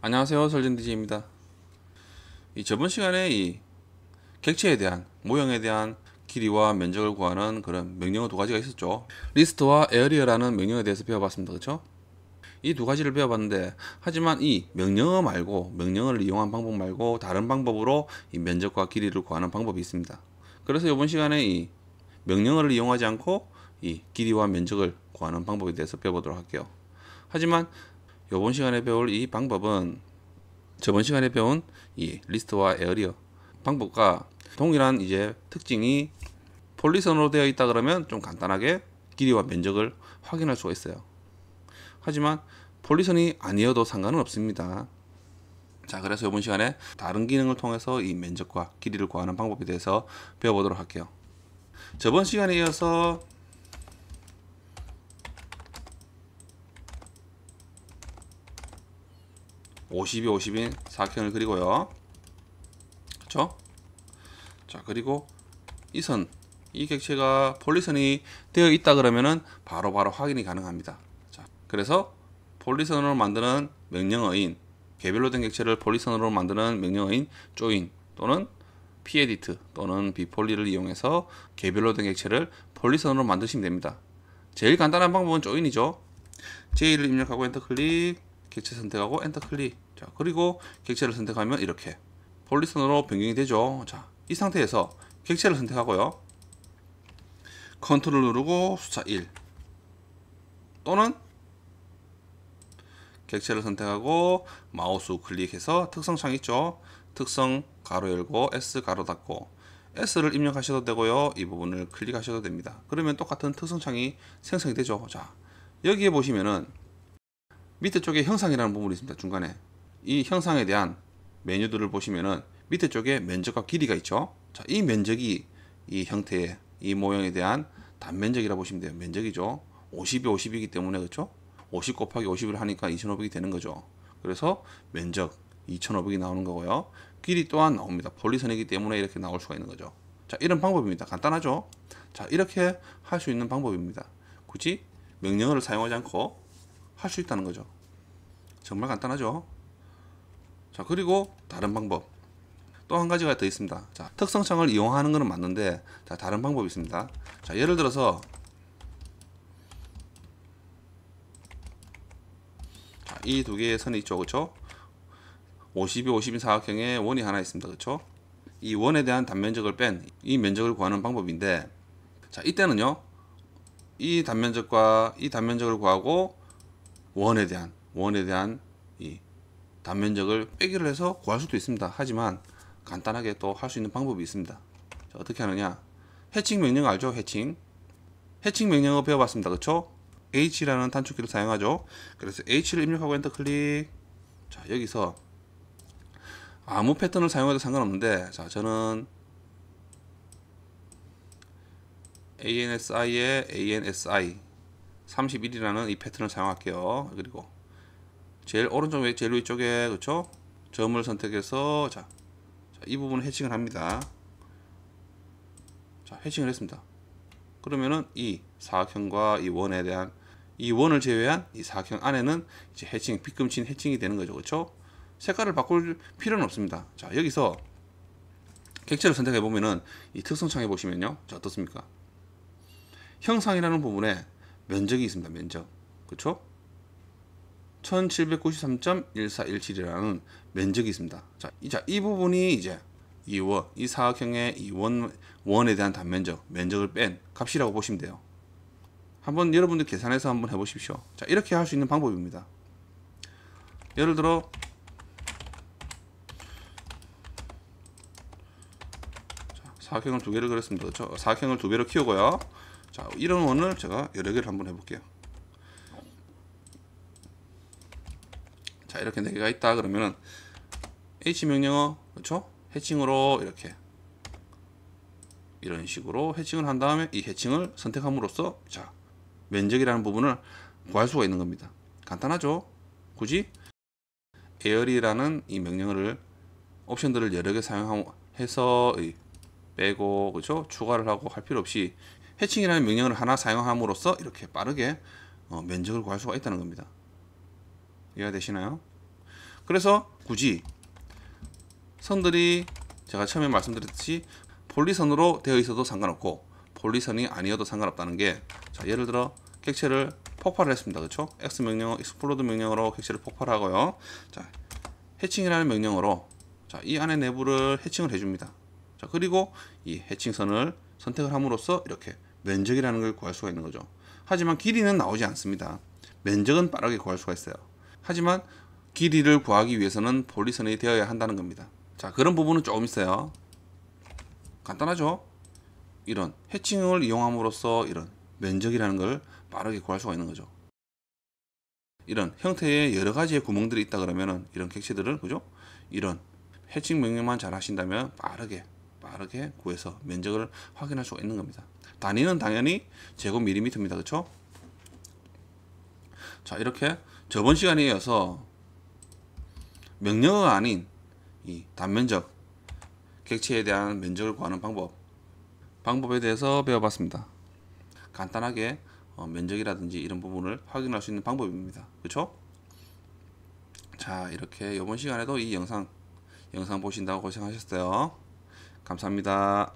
안녕하세요, 설진DJ입니다. 저번 시간에 이 객체에 대한 모형에 대한 길이와 면적을 구하는 그런 명령어 두 가지가 있었죠. 리스트와 에어리어라는 명령어에 대해서 배워봤습니다. 그렇죠? 이 두 가지를 배워봤는데, 하지만 이 명령어 말고, 명령어를 이용한 방법 말고 다른 방법으로 이 면적과 길이를 구하는 방법이 있습니다. 그래서 이번 시간에 이 명령어를 이용하지 않고 이 길이와 면적을 구하는 방법에 대해서 배워보도록 할게요. 하지만 이번 시간에 배울 이 방법은 저번 시간에 배운 이 리스트와 에어리어 방법과 동일한 특징이 폴리선으로 되어 있다 그러면 좀 간단하게 길이와 면적을 확인할 수가 있어요. 하지만 폴리선이 아니어도 상관은 없습니다. 자, 그래서 이번 시간에 다른 기능을 통해서 이 면적과 길이를 구하는 방법에 대해서 배워보도록 할게요. 저번 시간에 이어서 50이 50인 사각형을 그리고요. 그렇죠? 자, 그리고 이 객체가 폴리선이 되어 있다 그러면은 바로 확인이 가능합니다. 자, 그래서 폴리선으로 만드는 명령어인, 개별로 된 객체를 폴리선으로 만드는 명령어인 조인 또는 pEdit 또는 b폴리를 이용해서 개별로 된 객체를 폴리선으로 만드시면 됩니다. 제일 간단한 방법은 조인이죠. J를 입력하고 엔터 클릭, 객체 선택하고 엔터 클릭. 자, 그리고 객체를 선택하면 이렇게 폴리선으로 변경이 되죠. 자, 이 상태에서 객체를 선택하고요. 컨트롤 누르고 숫자 1 또는 객체를 선택하고 마우스 클릭해서 특성창 있죠. 특성 가로 열고 S 가로 닫고 S를 입력하셔도 되고요. 이 부분을 클릭하셔도 됩니다. 그러면 똑같은 특성창이 생성이 되죠. 자, 여기에 보시면은 밑에 쪽에 형상이라는 부분이 있습니다. 중간에 이 형상에 대한 메뉴들을 보시면은 밑에 쪽에 면적과 길이가 있죠. 자, 이 면적이 이 형태의 이 모형에 대한 단면적이라 보시면 돼요. 면적이죠. 50이 50이기 때문에 그렇죠? 50 곱하기 50을 하니까 2500이 되는 거죠. 그래서 면적 2500이 나오는 거고요. 길이 또한 나옵니다. 폴리선이기 때문에 이렇게 나올 수가 있는 거죠. 자, 이런 방법입니다. 간단하죠? 자, 이렇게 할 수 있는 방법입니다. 굳이 명령어를 사용하지 않고 할 수 있다는 거죠. 정말 간단하죠? 자, 그리고 다른 방법 또 한 가지가 더 있습니다. 자, 특성창을 이용하는 것은 맞는데, 자, 다른 방법이 있습니다. 자, 예를 들어서 이 두 개의 선이 있죠. 그렇죠? 50이 50인 사각형에 원이 하나 있습니다. 그렇죠? 이 원에 대한 단면적을 뺀 이 면적을 구하는 방법인데, 자, 이때는요. 이 단면적과 이 단면적을 구하고 원에 대한 이 단면적을 빼기를 해서 구할 수도 있습니다. 하지만 간단하게 또 할 수 있는 방법이 있습니다. 자, 어떻게 하느냐? 해칭 명령 알죠? 해칭 명령어 배워봤습니다. 그쵸? H라는 단축키를 사용하죠. 그래서 H를 입력하고 엔터 클릭. 자, 여기서 아무 패턴을 사용해도 상관없는데, 자, 저는 ANSI에 ANSI 31이라는 이 패턴을 사용할게요. 그리고 제일 오른쪽 제일 위쪽에 그쵸? 점을 선택해서 이 부분을 해칭을 합니다. 자, 해칭을 했습니다. 그러면은 이 사각형과 이 원에 대한 이 원을 제외한 이 사각형 안에는 이제 해칭, 빗금친 해칭이 되는 거죠. 그렇죠? 색깔을 바꿀 필요는 없습니다. 자, 여기서 객체를 선택해 보면은 이 특성창에 보시면요. 자, 어떻습니까? 형상이라는 부분에 면적이 있습니다. 면적. 그렇죠? 1793.1417이라는 면적이 있습니다. 자, 이 부분이 이제 이 사각형의 이 원에 대한 단면적, 면적을 뺀 값이라고 보시면 돼요. 한번 여러분들 계산해서 한번 해보십시오. 자, 이렇게 할 수 있는 방법입니다. 예를 들어 사각형을 두 개를 그렸습니다. 그렇죠? 사각형을 두 배로 키우고요. 자, 이런 원을 제가 여러 개를 한번 해볼게요. 자, 이렇게 네 개가 있다 그러면은 H 명령어 그렇죠? 해칭으로 이런 식으로 해칭을 한 다음에 이 해칭을 선택함으로써 자, 면적이라는 부분을 구할 수가 있는 겁니다. 간단하죠? 굳이 에어리라는 이 명령어를 옵션들을 여러 개 사용해서 빼고 그렇죠? 추가를 하고 할 필요 없이 해칭이라는 명령어를 하나 사용함으로써 이렇게 빠르게 면적을 구할 수가 있다는 겁니다. 이해가 되시나요? 그래서 굳이 선들이 제가 처음에 말씀드렸듯이 폴리선으로 되어 있어도 상관없고 폴리선이 아니어도 상관없다는 게, 자, 예를 들어 객체를 폭발을 했습니다. 그렇죠? X 명령, explode 명령으로 객체를 폭발하고요. 자, 해칭이라는 명령으로, 자, 이 안에 내부를 해칭을 해줍니다. 자, 그리고 이 해칭선을 선택을 함으로써 이렇게 면적이라는 걸 구할 수가 있는 거죠. 하지만 길이는 나오지 않습니다. 면적은 빠르게 구할 수가 있어요. 하지만 길이를 구하기 위해서는 폴리선이 되어야 한다는 겁니다. 자, 그런 부분은 조금 있어요. 간단하죠? 이런 해칭을 이용함으로써 이런 면적이라는 걸 빠르게 구할 수가 있는 거죠. 이런 형태의 여러 가지의 구멍들이 있다 그러면은 이런 객체들을, 그죠? 이런 해칭 명령만 잘 하신다면 빠르게 구해서 면적을 확인할 수가 있는 겁니다. 단위는 당연히 제곱 밀리미터입니다. 그렇죠? 자, 이렇게 저번 시간에 이어서 명령어가 아닌 이 단면적 객체에 대한 면적을 구하는 방법에 대해서 배워봤습니다. 간단하게 면적이라든지 이런 부분을 확인할 수 있는 방법입니다. 그렇죠? 자, 이렇게 이번 시간에도 이 영상 보신다고 고생하셨어요. 감사합니다.